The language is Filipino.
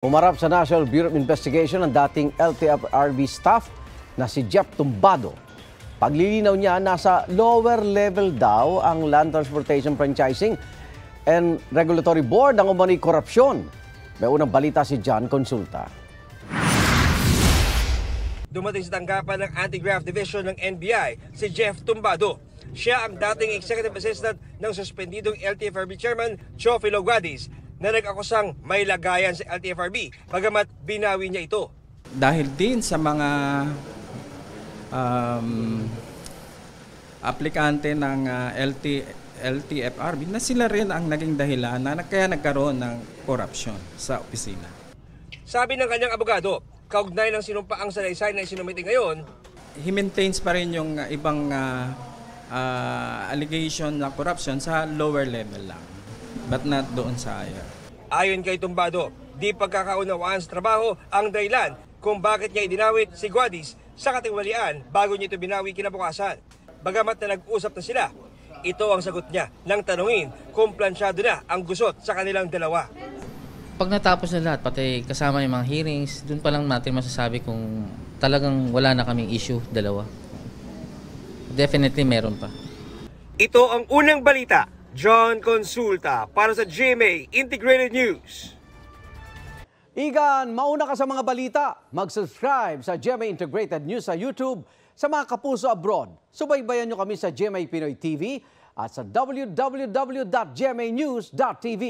Umarap sa National Bureau of Investigation ang dating LTFRB staff na si Jeff Tumbado. Paglilinaw niya, nasa lower level daw ang Land Transportation Franchising and Regulatory Board ang umano'y korupsyon. May unang balita si John Consulta. Dumating sa tanggapan ng Anti-Graft Division ng NBI si Jeff Tumbado. Siya ang dating executive assistant ng suspendidong LTFRB chairman Teofilo Guadis na nag-akusang may lagayan sa LTFRB, bagamat binawi niya ito. Dahil din sa mga aplikante ng LTFRB na sila rin ang naging dahilan na kaya nagkaroon ng korupsyon sa opisina. Sabi ng kanyang abogado, kaugnay ng sinumpaang salaysay na isinumiti ngayon, he maintains pa rin yung ibang allegation na corruption sa lower level lang, but not doon sa higher. Ayon kay Tumbado, di pagkakaunawaan sa trabaho ang dahilan kung bakit niya idinawit si Guadis sa katiwalian bago niya ito binawi kinabukasan. Bagamat na nag-usap na sila, ito ang sagot niya nang tanungin kung plansyado na ang gusot sa kanilang dalawa. Pag natapos na lahat, pati kasama yung mga hearings, doon pa lang natin masasabi kung talagang wala na kaming issue, dalawa. Definitely meron pa. Ito ang unang balita. John Consulta para sa GMA Integrated News. Igan, mauna ka sa mga balita. Mag-subscribe sa GMA Integrated News sa YouTube. Sa mga kapuso abroad, subaybayan nyo kami sa GMA Pinoy TV at sa www.gmanews.tv.